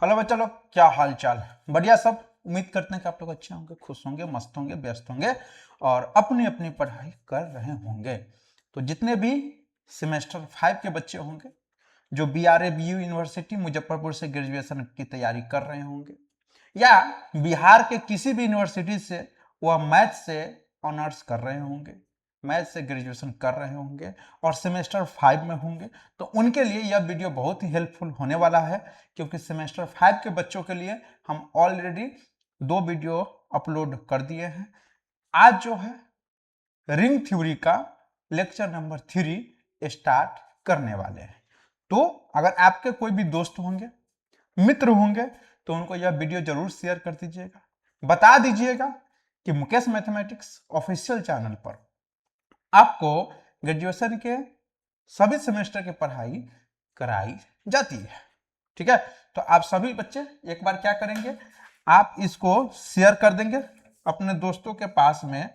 Hello बच्चा लोग, क्या हाल चाल? बढ़िया सब। उम्मीद करते हैं कि आप लोग अच्छे होंगे, खुश होंगे, मस्त होंगे, व्यस्त होंगे और अपनी अपनी पढ़ाई कर रहे होंगे। तो जितने भी सेमेस्टर 5 के बच्चे होंगे जो BRABU यूनिवर्सिटी मुजफ्फरपुर से ग्रेजुएशन की तैयारी कर रहे होंगे या बिहार के किसी भी यूनिवर्सिटी से वह मैथ से ऑनर्स कर रहे होंगे, मैथ से ग्रेजुएशन कर रहे होंगे और सेमेस्टर 5 में होंगे, तो उनके लिए यह वीडियो बहुत ही हेल्पफुल होने वाला है। क्योंकि सेमेस्टर 5 के बच्चों के लिए हम ऑलरेडी 2 वीडियो अपलोड कर दिए हैं। आज जो है रिंग थ्योरी का लेक्चर नंबर 3 स्टार्ट करने वाले हैं। तो अगर आपके कोई भी दोस्त होंगे, मित्र होंगे, तो उनको यह वीडियो जरूर शेयर कर दीजिएगा। बता दीजिएगा कि मुकेश मैथमेटिक्स ऑफिशियल चैनल पर आपको ग्रेजुएशन के सभी सेमेस्टर की पढ़ाई कराई जाती है। ठीक है, तो आप सभी बच्चे एक बार क्या करेंगे, आप इसको शेयर कर देंगे अपने दोस्तों के पास में।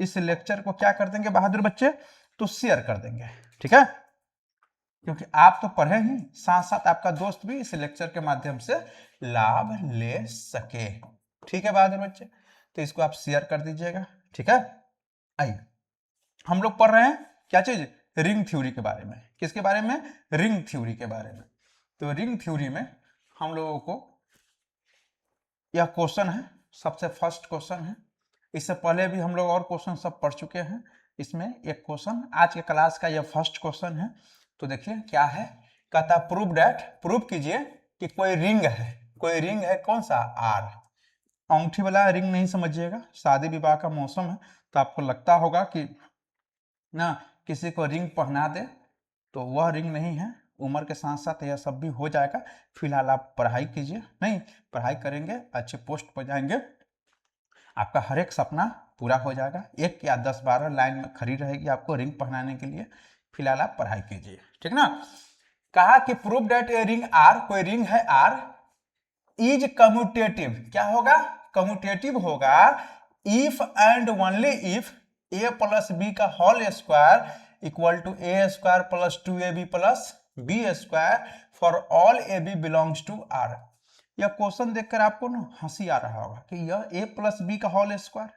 इस लेक्चर को क्या कर देंगे बहादुर बच्चे, तो शेयर कर देंगे। ठीक है, क्योंकि आप तो पढ़े ही, साथ साथ आपका दोस्त भी इस लेक्चर के माध्यम से लाभ ले सके। ठीक है बहादुर बच्चे, तो इसको आप शेयर कर दीजिएगा। ठीक है, आइए हम लोग पढ़ रहे हैं क्या चीज, रिंग थ्योरी के बारे में। किसके बारे में? रिंग थ्योरी के बारे में। तो रिंग थ्योरी में हम लोगों को यह क्वेश्चन है, सबसे फर्स्ट क्वेश्चन है। इससे पहले भी हम लोग और क्वेश्चन सब पढ़ चुके हैं। इसमें एक क्वेश्चन आज के क्लास का यह फर्स्ट क्वेश्चन है। तो देखिए क्या है, कहता प्रूव दैट, प्रूव कीजिए कि कोई रिंग है। कोई रिंग है, कौन सा? आर। अंगूठी वाला रिंग नहीं समझिएगा, शादी विवाह का मौसम है तो आपको लगता होगा कि ना किसी को रिंग पहना दे, तो वह रिंग नहीं है। उम्र के साथ साथ यह सब भी हो जाएगा। फिलहाल आप पढ़ाई कीजिए, नहीं पढ़ाई करेंगे अच्छे पोस्ट पर जाएंगे, आपका हर एक सपना पूरा हो जाएगा। 1 या 10-12 लाइन में खड़ी रहेगी आपको रिंग पहनाने के लिए। फिलहाल आप पढ़ाई कीजिए, ठीक ना। कहा कि prove that a ring R, कोई रिंग है आर, इज कम्यूटेटिव। क्या होगा? कम्यूटेटिव होगा if and only if a plus B का whole square equal to A square plus 2ab plus B square for all ab belongs to R. यह question देखकर आपको ना हंसी आ रहा होगा कि यह a प्लस बी का whole square,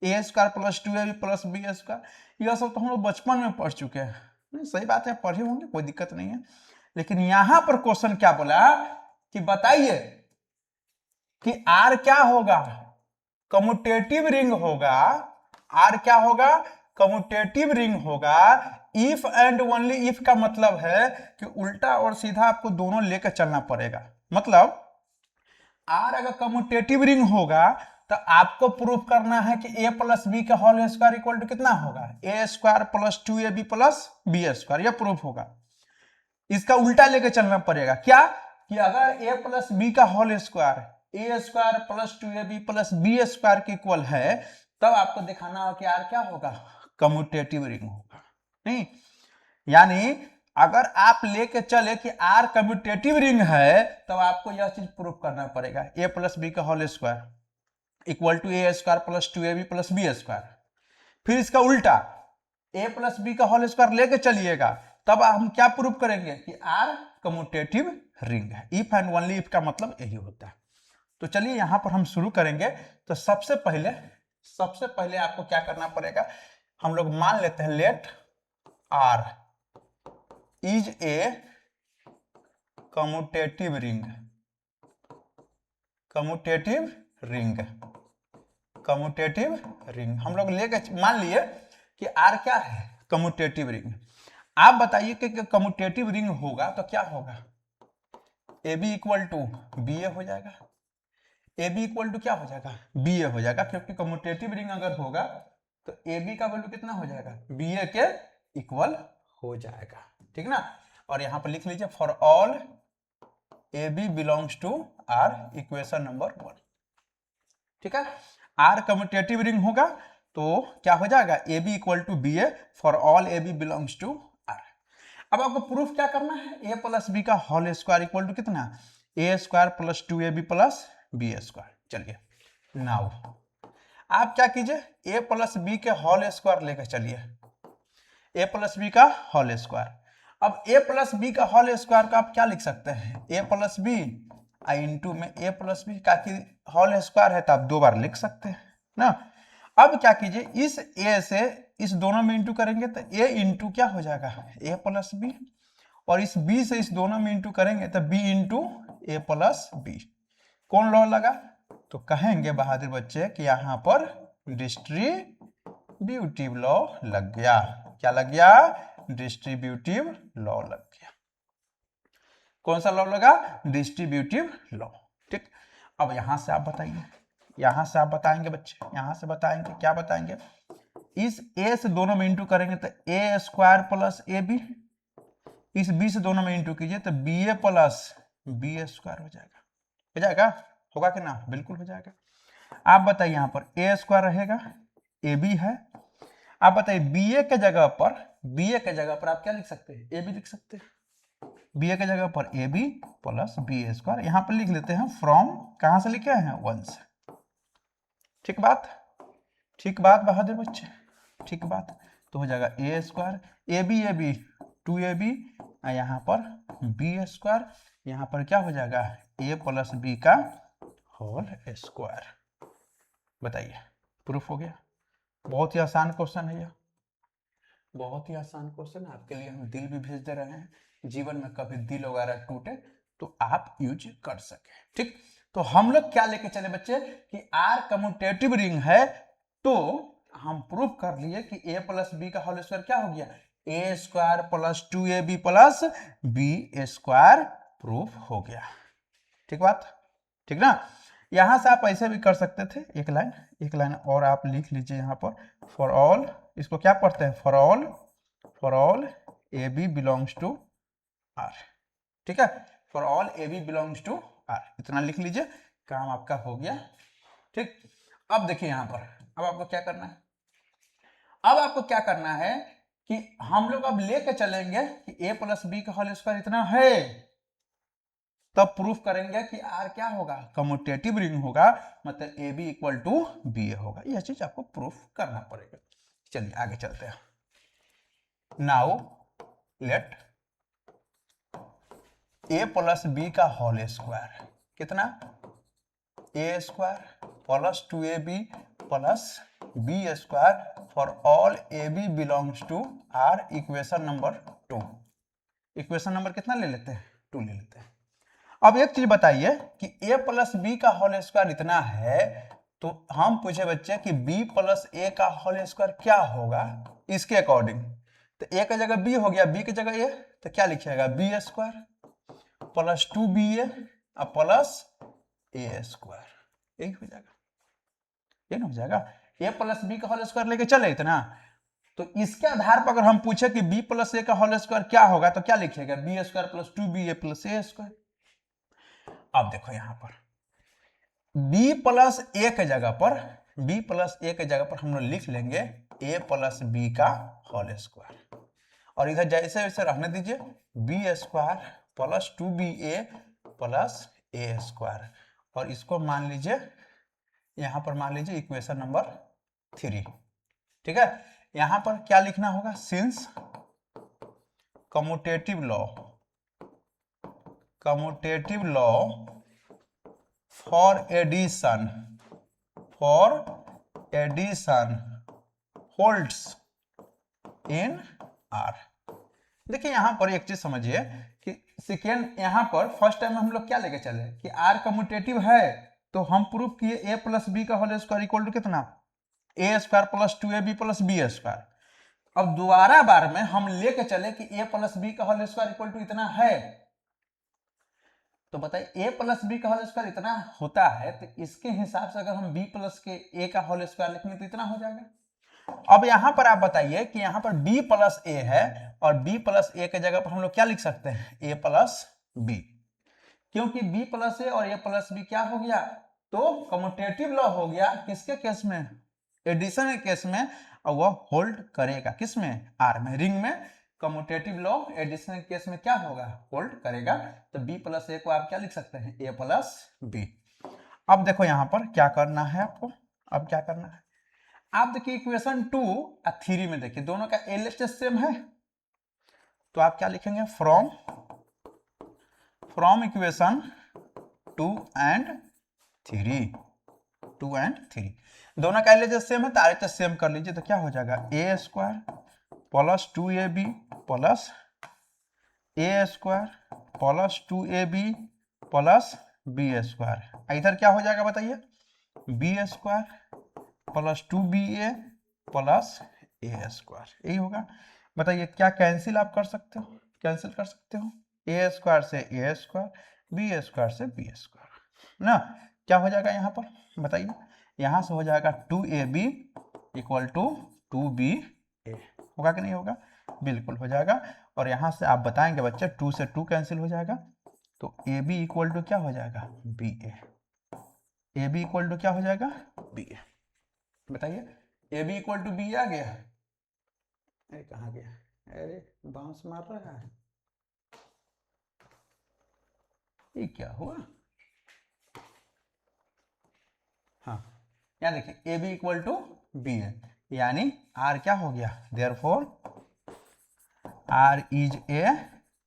A square plus 2ab plus B square, यह सब तो हम लोग बचपन में पढ़ चुके हैं। नहीं, सही बात है, पढ़े होंगे, कोई दिक्कत नहीं है। लेकिन यहां पर क्वेश्चन क्या बोला कि बताइए कि आर क्या होगा? कम्यूटेटिव रिंग होगा। आर क्या होगा? कम्यूटेटिव रिंग होगा। इफ एंड ओनली इफ का मतलब है कि उल्टा और सीधा आपको दोनों लेकर चलना पड़ेगा। मतलब आर अगर कम्यूटेटिव रिंग होगा तो आपको प्रूफ करना है कि ए प्लस बी का होल स्क्वायर इक्वल टू कितना होगा? A square plus 2ab plus B square, यह प्रूफ होगा। इसका उल्टा लेके चलना पड़ेगा। क्या कि अगर a प्लस बी का whole square A square plus 2ab plus B square के इक्वल है, तब आपको दिखाना हो कि आर क्या होगा? कम्यूटेटिव रिंग होगा। नहीं, यानी अगर आप लेके चले कि आर कम्यूटेटिव रिंग है, तब आपको यह चीज प्रूफ करना पड़ेगा, a प्लस बी का whole square equal to A square plus 2ab plus B square. फिर इसका उल्टा a प्लस बी का होल स्क्वायर लेके चलिएगा, तब हम क्या प्रूव करेंगे कि आर कम्यूटेटिव रिंग है। इफ एंड ओनली इफ का मतलब यही होता है। तो चलिए यहां पर हम शुरू करेंगे। तो सबसे पहले आपको क्या करना पड़ेगा, हम लोग मान लेते हैं let R is a commutative ring. Commutative ring, commutative ring हम लोग लेके मान लिए कि आर क्या है? Commutative ring. आप बताइए कि कम्यूटेटिव रिंग होगा तो क्या होगा? A B equal to B A हो जाएगा। ए बी इक्वल टू क्या हो जाएगा? बी ए हो जाएगा, क्योंकि कम्यूटेटिव रिंग अगर होगा तो ए बी का वैल्यू कितना हो जाएगा? बी ए के इक्वल हो जाएगा, ठीक ना। और यहां पर लिख लीजिए for all A B belongs to R, equation number 1। ठीक है, आर कम्यूटेटिव रिंग होगा तो क्या हो जाएगा? A B equal to B A for all A B belongs to R. अब आपको प्रूफ क्या करना है? ए प्लस बी का होल स्क्वायर इक्वल टू कितना? A square plus 2ab plus B square. चलिए नाउ आप क्या कीजिए, ए प्लस बी के होल स्क्वायर लेकर चलिए, ए प्लस बी का होल स्क्वायर। अब ए प्लस बी का होल स्क्वायर का आप क्या लिख सकते हैं? ए प्लस बी इंटू में a प्लस बी का होल स्क्वायर है तो आप 2 बार लिख सकते हैं ना। अब क्या कीजिए, इस a से इस दोनों में इंटू करेंगे तो a इंटू क्या हो जाएगा, a प्लस बी, और इस b से इस दोनों में इंटू करेंगे तो b into a plus B. कौन लॉ लगा, तो कहेंगे बहादुर बच्चे कि यहाँ पर डिस्ट्रीब्यूटिव लॉ लग गया। क्या लग गया, डिस्ट्रीब्यूटिव लॉ लग गया। कौन सा लॉ लगा, डिस्ट्रीब्यूटिव लॉ। ठीक, अब यहां से आप बताइए, यहां से आप बताएंगे बच्चे, यहां से बताएंगे, क्या बताएंगे, इस a से दोनों में इंटू करेंगे तो a square plus A B, इस b से दोनों में इंटू कीजिए तो B A plus B square हो जाएगा। हो जाएगा, होगा कि ना, बिल्कुल हो जाएगा। आप बताइए, यहाँ पर a स्क्वायर रहेगा, ए बी है। आप बताइए बी ए के जगह पर, बी ए के जगह पर आप क्या लिख सकते हैं, ए बी लिख सकते हैं। बी ए के जगह पर A B plus B A square, यहां पर लिख लेते हैं फ्रॉम, कहां से लिखे हैं, 1 से। ठीक बात, ठीक बात बहादुर बच्चे, ठीक बात। तो हो जाएगा A square, A B 2ab, यहाँ पर बी स्क्वायर, यहाँ पर क्या हो जाएगा, a प्लस बी का होल स्क्वायर। बताइए, प्रूफ हो गया। बहुत ही आसान क्वेश्चन है यह, बहुत ही आसान क्वेश्चन। आपके लिए हम दिल भी भेज दे रहे हैं, जीवन में कभी दिल वगैरह टूटे तो आप यूज कर सके। ठीक, तो हम लोग क्या लेके चले बच्चे कि आर कम्यूटेटिव रिंग है, तो हम प्रूफ कर लिए कि a प्लस बी का होल स्क्वायर क्या हो गया, a square plus 2ab plus B square, proof हो गया। ठीक बात, ठीक ना। यहां से आप ऐसे भी कर सकते थे, एक लाइन और आप लिख लीजिए यहाँ पर, फॉर ऑल, इसको क्या पढ़ते हैं, for all A B belongs to R. ठीक है, for all A B belongs to R, इतना लिख लीजिए, काम आपका हो गया। ठीक, अब देखिए यहाँ पर, अब आपको क्या करना है, अब आपको क्या करना है कि हम लोग अब लेके चलेंगे कि a प्लस बी का होल स्क्वायर इतना है, तब प्रूफ करेंगे कि आर क्या होगा, कम्यूटेटिव रिंग होगा, मतलब A B equal to B A होगा। यह चीज आपको प्रूफ करना पड़ेगा। चलिए आगे चलते हैं। Now let A plus B का होल स्क्वायर कितना, A square plus 2ab plus B square for all A B belongs to R, equation number 2। Equation number कितना ले लेते हैं, 2 ले लेते हैं। अब एक चीज बताइए कि a प्लस बी का होल स्क्वायर इतना है, तो हम पूछे बच्चे कि b प्लस ए का होल स्क्वायर क्या होगा इसके अकॉर्डिंग, तो a की जगह b हो गया, b की जगह a, तो क्या लिखिएगा, B square plus 2ba plus A square, यही हो जाएगा, ये ना हो जाएगा। a प्लस बी का होल स्क्वायर लेके चले इतना, तो इसके आधार पर अगर हम पूछे कि b प्लस ए का होल स्क्वायर क्या होगा, तो क्या लिखिएगा, B square plus 2ba plus A square. अब देखो यहां पर b प्लस ए के जगह पर, b प्लस ए के जगह पर हम लोग लिख लेंगे a प्लस बी का होल स्क्वायर, और इधर जैसे वैसे रहने दीजिए, B square plus 2ba plus A square, और इसको मान लीजिए, यहां पर मान लीजिए इक्वेशन नंबर 3। ठीक है, यहां पर क्या लिखना होगा, since commutative law for addition holds in R. देखिए यहां पर एक चीज समझिए कि सेकेंड, यहां पर फर्स्ट टाइम हम लोग क्या लेके चले कि आर कम्यूटेटिव है, तो हम प्रूफ किए ए प्लस बी का होल स्क्वायर इक्वल टू कितना, A square plus 2ab plus B square. अब दोबारा बार में हम लेके चले कि ए प्लस बी का होल स्क्वायर इक्वल टू इतना है, तो बताइए a प्लस बी का होल स्क्वायर इतना होता है, तो इसके हिसाब से अगर हम b प्लस के a का होल स्क्वायर लिखेंगे तो इतना हो जाएगा। अब यहां पर आप बताइए कि यहां पर b प्लस a है, और b प्लस a के जगह पर हम लोग क्या लिख सकते हैं, a प्लस b, क्योंकि b प्लस a और a प्लस b क्या हो गया, तो कम्यूटेटिव लॉ हो गया किसके केस में, एडिशन के केस में, और वह होल्ड करेगा किसमें, आर में, रिंग में। कम्यूटेटिव लॉ एडिशन के केस में क्या होगा, होल्ड करेगा। तो b प्लस ए को आप क्या लिख सकते हैं, a प्लस बी। अब देखो यहां पर क्या करना है आपको, अब क्या करना है, आप देखिए इक्वेशन 2 और 3 में देखिए दोनों का एलएचएस सेम है, तो आप क्या लिखेंगे, फ्रॉम इक्वेशन 2 एंड 3, 2 एंड 3 दोनों का लीजिए सेम है तो आगे सेम कर लीजिए, तो क्या हो जाएगा A square plus 2ab plus A square plus 2ab plus B square. इधर क्या हो जाएगा बताइए, B square plus 2ba plus A square, यही होगा। बताइए क्या कैंसिल आप कर सकते हो, कैंसिल कर सकते हो, ए स्क्वायर से ए स्क्वायर, बी स्क्वायर से बी स्क्वायर ना। क्या हो जाएगा यहाँ पर बताइए, यहाँ से हो जाएगा 2ab इक्वल टू 2ba, होगा कि नहीं होगा, बिल्कुल हो जाएगा। और यहाँ से आप बताएंगे बच्चे 2 से 2 कैंसिल हो जाएगा, तो ab इक्वल टू क्या हो जाएगा ba, ab इक्वल टू क्या हो जाएगा ba। बताइए ab इक्वल टू ba आ गया, अरे कहाँ गया, अरे बांस मार रहा है, ये क्या हुआ। हाँ यहाँ देखिए ab इक्वल टू बी है, यानी r क्या हो गया, therefore r is a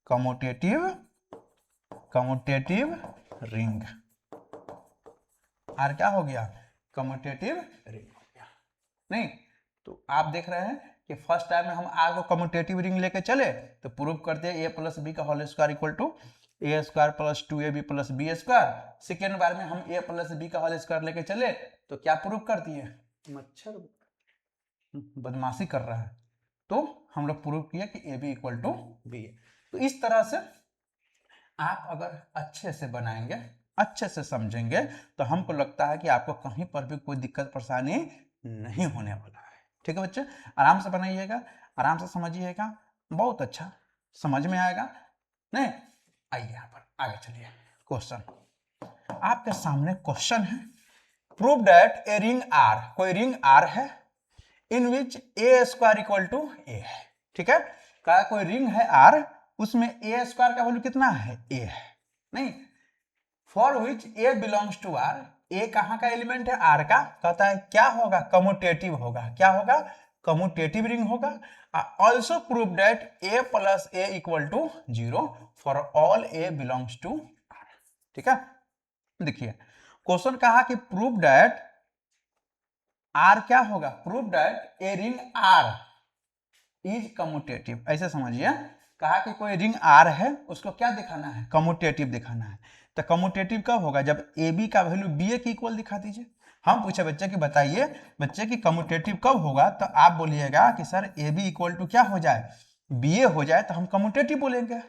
commutative ring. r क्या हो गया, कम्यूटेटिव रिंग हो गया। नहीं तो आप देख रहे हैं कि फर्स्ट टाइम में हम r को कम्यूटेटिव रिंग लेके चले तो प्रूव करते हैं a प्लस बी का whole square equal to A square plus 2ab plus B square. Second बार में हम a प्लस बी का होल स्क्वायर लेके चले तो क्या प्रूव कर दिए, मच्छर बदमाशी कर रहा है, तो हम लोग प्रूव किया कि ab इक्वल टू बी है। तो इस तरह से आप अगर अच्छे से बनाएंगे, अच्छे से समझेंगे, तो हमको लगता है कि आपको कहीं पर भी कोई दिक्कत परेशानी नहीं होने वाला है। ठीक है बच्चे, आराम से बनाइएगा, आराम से समझिएगा, बहुत अच्छा समझ में आएगा। नहीं आइए यहाँ पर आगे चलिए, क्वेश्चन आपके सामने क्वेश्चन है, prove that a ring R, कोई रिंग आर है in which A square equal to A है। ठीक है, कहा कोई रिंग है आर, उसमें ए स्क्वायर का वैल्यू कितना है, ए है। नहीं, for which A belongs to R, A कहाँ का एलिमेंट है, आर का। कहता है क्या होगा, कम्यूटेटिव होगा, क्या होगा, कम्यूटेटिव रिंग होगा। Also prove that A plus A equal to 0 for all A belongs to R. ठीक है, देखिए क्वेश्चन कहा कि प्रूव दैट आर क्या होगा, prove that a ring R is commutative, ऐसे समझिए। कहा कि कोई रिंग आर है, उसको क्या दिखाना है, कम्यूटेटिव दिखाना है। तो कम्यूटेटिव कब होगा, जब ए बी का वैल्यू बी ए के इक्वल दिखा दीजिए। हम पूछे बच्चे कि बताइए बच्चे की कम्यूटेटिव कब होगा, तो आप बोलिएगा कि sir A B equal to क्या हो जाए, बी ए हो जाए, तो हम कम्यूटेटिव बोलेंगे।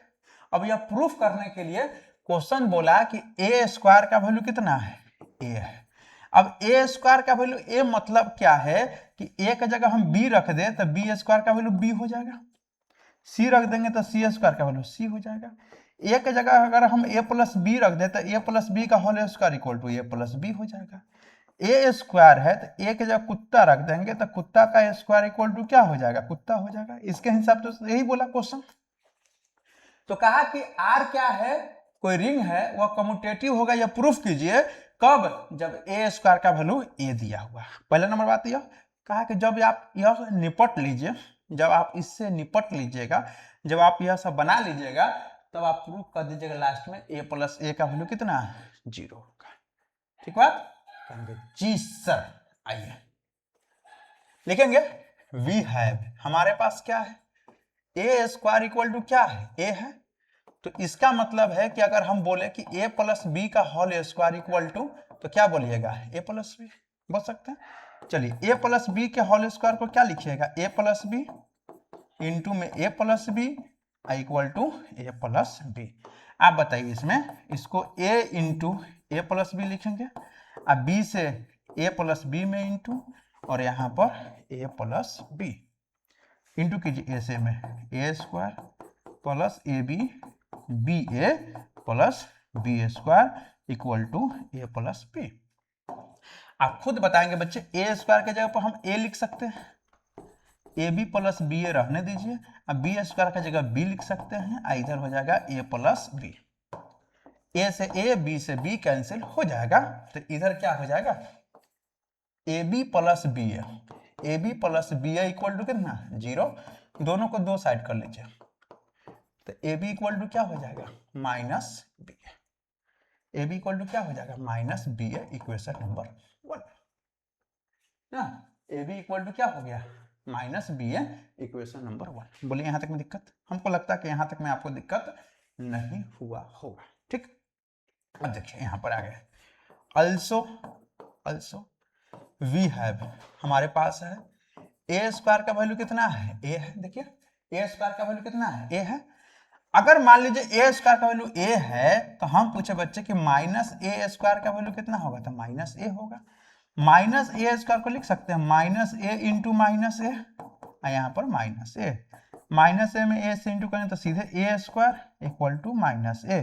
अब यह प्रूफ करने के लिए क्वेश्चन बोला कि ए स्क्वायर का वैल्यू कितना है, ए है। अब ए स्क्वायर का वैल्यू ए मतलब क्या है कि ए की जगह हम बी रख दे तो बी स्क्वायर का वैल्यू बी हो जाएगा, सी रख देंगे तो सी स्क्वायर का वैल्यू सी हो जाएगा। ए की जगह अगर हम ए प्लस बी रख दे तो ए प्लस बी का whole square equal to A plus B हो जाएगा। ए स्क्वायर है तो ए की जगह कुत्ता रख देंगे तो कुत्ता का स्क्वायर इक्वल टू क्या हो जाएगा, कुत्ता हो जाएगा। इसके हिसाब से यही बोला क्वेश्चन। तो कहा कि आर क्या है, कोई रिंग है, वह कम्यूटेटिव होगा, यह प्रूफ कीजिए। कब, जब ए स्क्वायर का वैल्यू ए दिया हुआ। पहला नंबर बात यह कहा कि जब आप यह निपट लीजिए, जब आप इससे निपट लीजिएगा, जब आप यह सब बना लीजिएगा, तब आप प्रूफ कर दीजिएगा लास्ट में ए प्लस ए का वैल्यू कितना है, 0 होगा। ठीक बात, कहेंगे जी सर। आइए लिखेंगे वी हैव, हमारे पास क्या है, ए स्क्वायर इक्वल टू क्या है, ए है। तो इसका मतलब है कि अगर हम बोले कि a प्लस बी का होल स्क्वायर इक्वल टू, तो क्या बोलिएगा, a प्लस बी बोल सकते हैं। चलिए a प्लस बी के होल स्क्वायर को क्या लिखिएगा, a प्लस बी इंटू में a plus B equal to a plus B. आप बताइए इसमें, इसको a into A plus B लिखेंगे, अब b से a प्लस बी में इंटू, और यहाँ पर a प्लस बी इंटू कीजिए ऐसे में A square plus A B B A plus B square equal to A plus B. आप खुद बताएंगे बच्चे, ए स्क्वायर के जगह पर हम ए लिख सकते हैं, ए बी प्लस बी ए रहने दीजिए, अब बी स्क्वायर की जगह बी लिख सकते हैं, इधर हो जाएगा ए प्लस बी। ए से ए, बी से बी कैंसिल हो जाएगा, तो इधर क्या हो जाएगा, A B plus B A, A B plus B A equal to कितना 0, दोनों को दो साइड कर लीजिए, तो ए बी इक्वल टू क्या हो जाएगा, minus B. A B equal to क्या हो जाएगा minus B A equation number 1 ना। ए बी इक्वल टू क्या हो गया minus B A equation number 1। बोलिए यहाँ तक में दिक्कत, हमको लगता है कि यहाँ तक में आपको दिक्कत नहीं हुआ होगा। ठीक, अब देखिए यहाँ पर आ गया अल्सो वी हैव, हमारे पास है ए स्क्वायर का वैल्यू कितना है ए है। देखिए ए स्क्वायर का वैल्यू कितना है ए है। अगर मान लीजिए ए स्क्वायर का वैल्यू ए है तो हम पूछे बच्चे कि माइनस ए स्क्वायर का वैल्यू कितना होगा, तो माइनस ए होगा। माइनस ए स्क्वायर को लिख सकते हैं माइनस ए इंटू माइनस ए, यहाँ पर माइनस ए में ए से इंटू करें तो सीधे A square equal to minus A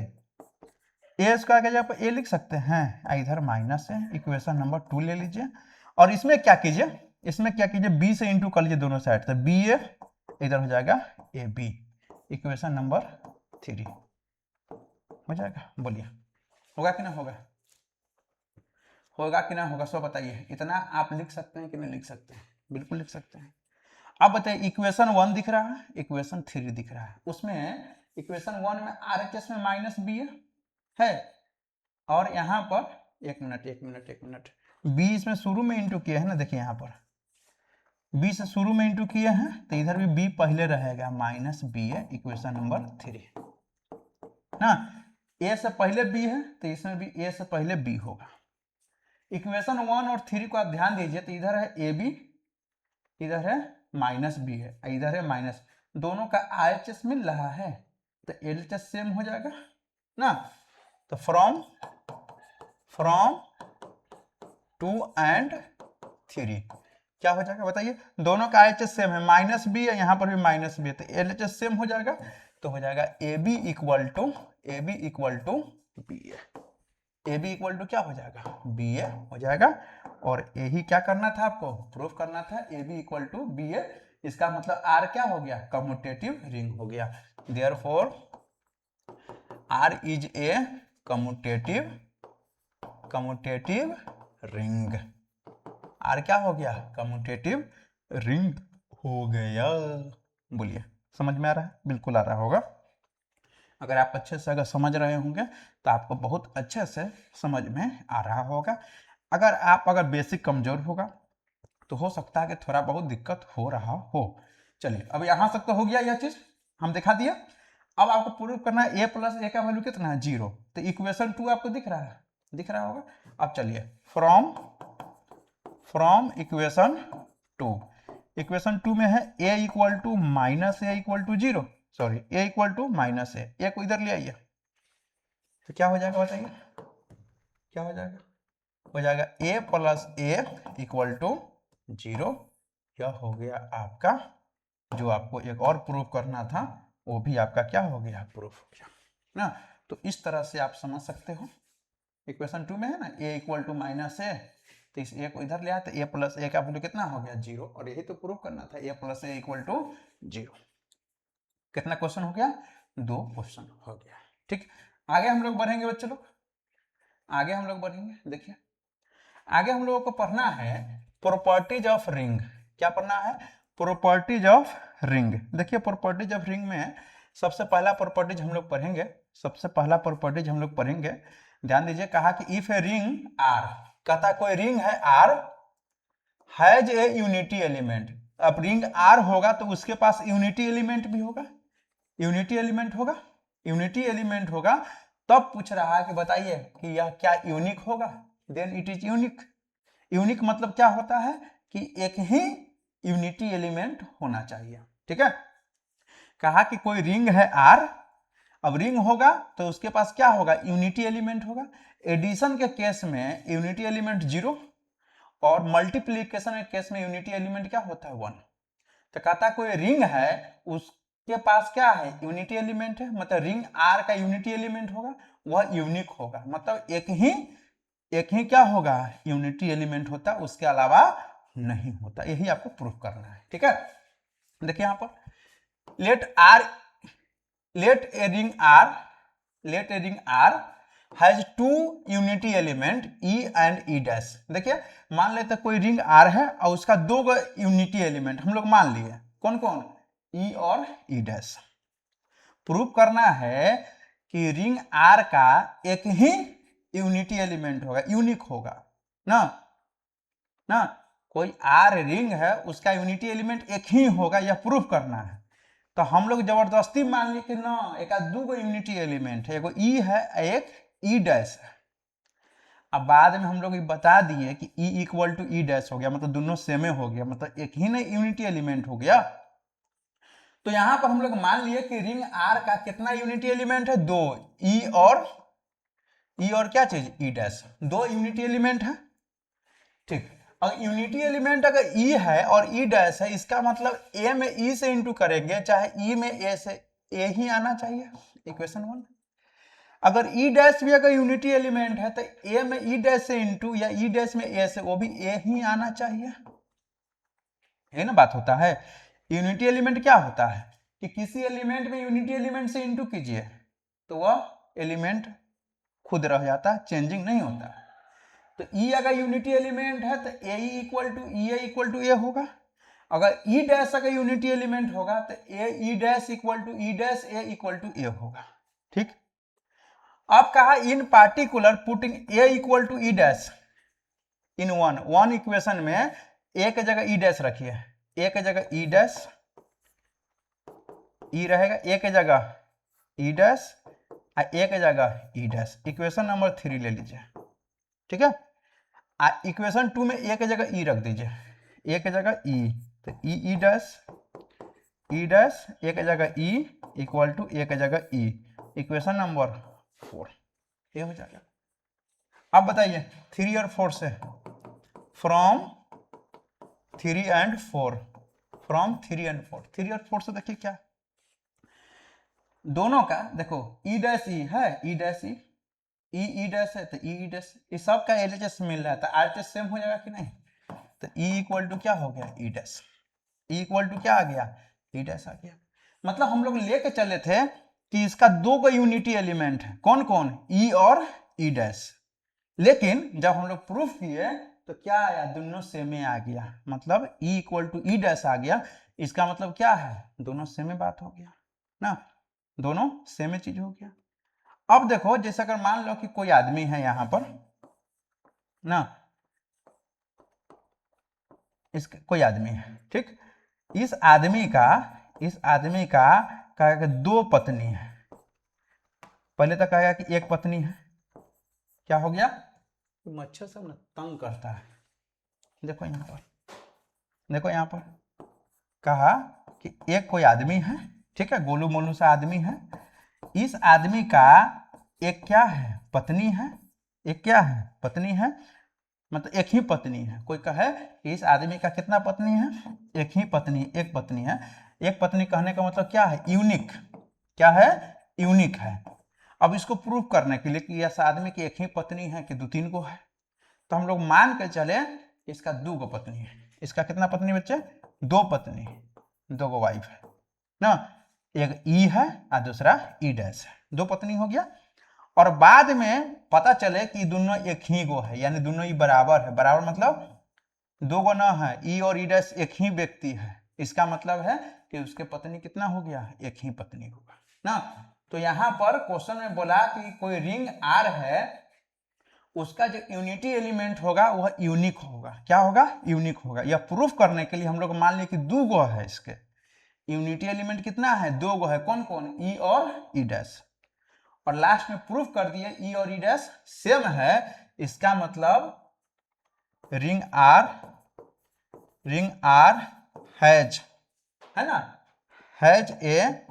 square के जगह पर ए लिख सकते हैं, इधर माइनस ए इक्वेशन नंबर 2 ले लीजिए। और इसमें क्या कीजिए बी से इंटू कर लीजिए दोनों साइड, तो बी ए इधर हो जाएगा ए बी इक्वेशन नंबर 3 हो जाएगा। बोलिए होगा कि ना होगा, होगा कि ना होगा, सो बताइए। इतना आप लिख सकते हैं कि नहीं लिख सकते हैं, बिल्कुल लिख सकते हैं। अब बताइए इक्वेशन 1 दिख रहा है, इक्वेशन 3 दिख रहा है। उसमें इक्वेशन 1 में RHS में माइनस बी है और यहाँ पर एक मिनट बी इसमें शुरू में इंटू किया है ना। देखिए यहाँ पर बी से शुरू में इंटू किए हैं तो इधर भी बी पहले रहेगा माइनस बी है इक्वेशन नंबर 3 ना। ए से पहले बी है तो इसमें भी ए से पहले बी होगा। इक्वेशन 1 और 3 को आप ध्यान दीजिए तो इधर है ए बी, इधर है माइनस बी है, इधर है माइनस, दोनों का RHS मिल रहा है तो LHS सेम हो जाएगा ना। तो फ्रॉम 2 एंड 3 क्या हो जाएगा बताइए, दोनों का RHS सेम है, माइनस बी है, यहाँ पर भी माइनस बी है, तो LHS सेम हो जाएगा। तो हो जाएगा A B equal to B A, क्या हो जाएगा बी ए हो जाएगा। और यही क्या करना था आपको, प्रूफ करना था A B equal to B A. इसका मतलब आर क्या हो गया, कम्यूटेटिव रिंग हो गया। Therefore R is a commutative ring. R क्या हो गया, कम्यूटेटिव रिंग हो गया। बोलिए समझ में आ रहा है, बिल्कुल आ रहा होगा। अगर आप अच्छे से अगर समझ रहे होंगे तो आपको बहुत अच्छे से समझ में आ रहा होगा। अगर बेसिक कमजोर होगा तो हो सकता है कि थोड़ा बहुत दिक्कत हो रहा हो। चलिए अब यहां तक तो हो गया, यह चीज हम दिखा दिया। अब आपको प्रूव करना है ए प्लस ए का वैल्यू कितना है 0। तो इक्वेशन 2 आपको दिख रहा होगा। अब चलिए फ्रॉम इक्वेशन 2 में है A equal to minus A equal to 0, sorry A equal to minus A को इधर ले आइए तो क्या हो जाएगा बताइए, क्या हो जाएगा, हो जाएगा ए प्लस ए इक्वल टू 0। यह हो गया आपका, जो आपको एक और प्रूफ करना था वो भी आपका क्या हो गया, प्रूफ हो गया ना। तो इस तरह से आप समझ सकते हो। इक्वेशन 2 में है ना ए इक्वल टू माइनस ए, तो इस ए को इधर ले आया तो ए प्लस ए का वैल्यू कितना हो गया 0, और यही तो प्रूफ करना था ए प्लस ए इक्वल टू 0। कितना क्वेश्चन हो गया, 2 क्वेश्चन हो गया। ठीक, आगे हम लोग बढ़ेंगे बच्चे लोग, आगे हम लोग बढ़ेंगे। देखिए आगे हम लोगों को पढ़ना है प्रॉपर्टीज ऑफ रिंग। क्या पढ़ना है, प्रॉपर्टीज ऑफ रिंग। देखिए प्रॉपर्टीज ऑफ रिंग में सबसे पहला प्रॉपर्टीज हम लोग पढ़ेंगे, ध्यान दीजिए। कहा कि इफ ए रिंग आर, कहता कोई रिंग है R has a unity element. अब रिंग आर होगा तो उसके पास यूनिटी एलिमेंट भी होगा, यूनिटी एलिमेंट होगा। तब पूछ रहा है कि बताइए कि यह क्या यूनिक होगा, then it is unique. Unique मतलब क्या होता है कि एक ही यूनिटी एलिमेंट होना चाहिए। ठीक है, कहा कि कोई रिंग है आर, अब रिंग होगा तो उसके पास क्या होगा, यूनिटी एलिमेंट होगा। एडिशन के केस में यूनिटी एलिमेंट 0 और मल्टीप्लीकेशन के केस में यूनिटी एलिमेंट क्या होता है 1। तो कहता कोई रिंग है उसके पास क्या है, यूनिटी एलिमेंट है, मतलब रिंग आर का यूनिटी एलिमेंट होगा, वह यूनिक होगा। मतलब एक ही क्या होगा, यूनिटी एलिमेंट होता, उसके अलावा नहीं होता। यही आपको प्रूफ करना है। ठीक है, देखिए यहां पर let a ring R has 2 unity element E and E dash। देखिए मान लेते कोई रिंग R है और उसका 2 यूनिटी एलिमेंट हम लोग मान लिए, कौन कौन, E और E डैश। प्रूव करना है कि रिंग R का एक ही यूनिटी एलिमेंट होगा, यूनिक होगा ना ना। कोई आर रिंग है उसका यूनिटी एलिमेंट एक ही होगा, यह प्रूफ करना है। तो हम लोग जबरदस्ती मान ली कि ना एक दो गो यूनिटी एलिमेंट है, एगो ई है एक ई डैश है। अब बाद में हम लोग बता दिए कि E equal to E dash हो गया, मतलब दोनों सेमे हो गया, मतलब एक ही ना यूनिटी एलिमेंट हो गया। तो यहां पर हम लोग मान लिए कि रिंग आर का कितना यूनिटी एलिमेंट है, दो, ई और क्या चीज ई डैश, दो यूनिटी एलिमेंट है। ठीक, और यूनिटी एलिमेंट अगर ई है और ई डैश है, इसका मतलब ए में ई से इंटू करेंगे, चाहे ई में ए से ए ही आना चाहिए, इक्वेशन 1। अगर ई डैश भी अगर यूनिटी एलिमेंट है तो ए में ई डैश से इंटू या ई डैश में ए से, वो भी ए ही आना चाहिए, ये ना बात होता है। यूनिटी एलिमेंट क्या होता है कि किसी एलिमेंट में यूनिटी एलिमेंट से इंटू कीजिए तो वह एलिमेंट खुद रह जाता है, चेंजिंग नहीं होता। तो ई अगर यूनिटी एलिमेंट है तो ए इक्वल टू ए होगा। अगर ई डैश अगर यूनिटी एलिमेंट होगा तो A E dash equal to E dash A equal to A होगा। ठीक, अब कहा in particular putting A equal to E dash in one equation में ए के जगह ई डैश रखिए, ए के जगह ई डैश, ई रहेगा ए के जगह ई डैश, ए के जगह ई डैश, इक्वेशन नंबर 3 ले लीजिए। ठीक है, इक्वेशन 2 में ए के जगह ई रख दीजिए, ए के जगह ई, तो ई डैश ई डैश, ए के जगह ई इक्वल टू ए के जगह ई, इक्वेशन नंबर 4 ये हो जाएगा। अब बताइए 3 और 4 से, फ्रॉम 3 एंड 4, फ्रॉम 3 एंड 4, 3 और 4 से देखिए क्या दोनों का, देखो ई डैश ई है, ई डैश ई डैश है तो ई डैश, इस सब का एलएचएस मिल रहा है तो आरएचएस सेम हो जाएगा कि नहीं। तो ई इक्वल टू क्या हो गया E dash, E equal to क्या आ गया ई डैश आ गया। मतलब हम लोग लेके चले थे कि इसका दो को यूनिटी एलिमेंट है, कौन कौन, ई और ई डैश, लेकिन जब हम लोग प्रूफ किए तो क्या आया, दोनों सेमे आ गया, मतलब E equal to E dash आ गया। इसका मतलब क्या है, दोनों सेमे बात हो गया ना, दोनों सेमे चीज हो गया। अब देखो जैसे अगर मान लो कि कोई आदमी है यहां पर ना, इस कोई आदमी है, ठीक, इस आदमी का दो पत्नी है, पहले तो कहेगा कि एक पत्नी है, क्या हो गया, मच्छर सब ना तंग करता है। देखो यहाँ पर कहा कि एक कोई आदमी है, ठीक है, गोलू मोलू सा आदमी है, इस आदमी का एक क्या है पत्नी है, एक क्या है पत्नी है, मतलब एक ही पत्नी है। कोई कहे कि इस आदमी का कितना पत्नी है, एक ही पत्नी, एक पत्नी है। एक पत्नी कहने का मतलब क्या है, यूनिक, क्या है यूनिक है। अब इसको प्रूव करने के लिए कि इस आदमी की एक ही पत्नी है कि दो तीन को है, तो हम लोग मान के चले इसका दो गो पत्नी है। इसका कितना पत्नी बच्चे, दो पत्नी, दो गो वाइफ है ना, एक ई है और दूसरा ई डैश है, दो पत्नी हो गया। और बाद में पता चले कि दोनों एक ही गो है, यानी दोनों ही बराबर है, बराबर मतलब दो गो ना है, ई और ई डैश एक ही व्यक्ति है, इसका मतलब है कि उसके पत्नी कितना हो गया, एक ही पत्नी होगा ना। तो यहां पर क्वेश्चन में बोला कि कोई रिंग आर है, उसका जो यूनिटी एलिमेंट होगा वह यूनिक होगा, क्या होगा यूनिक होगा। यह प्रूफ करने के लिए हम लोग मान लिए कि दो गो है, इसके यूनिटी एलिमेंट कितना है, दो गो है, कौन कौन, ई और ई डैश, और लास्ट में प्रूफ कर दिए ई और ई डैश सेम है। इसका मतलब रिंग आर हैज, है ना, has a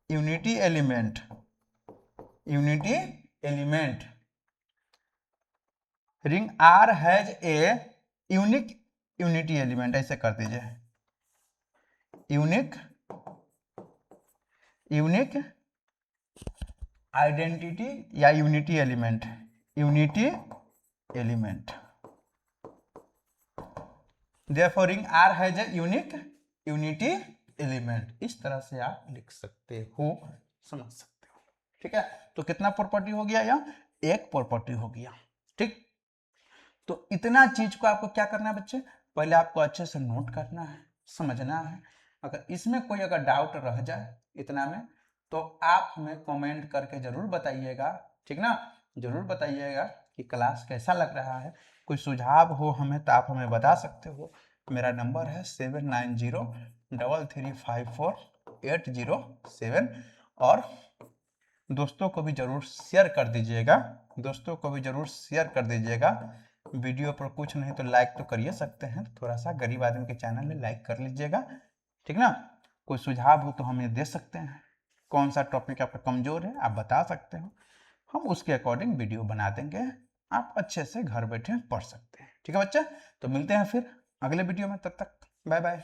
unity element, ring R has a unique unity element, ऐसे कर दीजिए, यूनिक आइडेंटिटी या unity element, therefore ring R has a unity element. इस तरह से आप लिख सकते हो, समझ सकते हो, ठीक है। तो कितना प्रॉपर्टी हो गया, या एक प्रॉपर्टी हो गया, ठीक। तो इतना चीज को आपको क्या करना है बच्चे, पहले आपको अच्छे से नोट करना है, समझना है। अगर इसमें कोई अगर डाउट रह जाए इतना में, तो आप हमें कमेंट करके जरूर बताइएगा, ठीक ना। ज़रूर बताइएगा कि क्लास कैसा लग रहा है। कोई सुझाव हो हमें तो आप हमें बता सकते हो। मेरा नंबर है 7903354807 और दोस्तों को भी ज़रूर शेयर कर दीजिएगा। वीडियो पर कुछ नहीं तो लाइक तो करिए सकते हैं, थोड़ा सा गरीब आदमी के चैनल में लाइक कर लीजिएगा, ठीक ना। कोई सुझाव हो तो हमें दे सकते हैं, कौन सा टॉपिक आपका कमज़ोर है आप बता सकते हो, हम उसके अकॉर्डिंग वीडियो बना देंगे, आप अच्छे से घर बैठे पढ़ सकते हैं। ठीक है बच्चा, तो मिलते हैं फिर अगले वीडियो में, तब तक बाय बाय।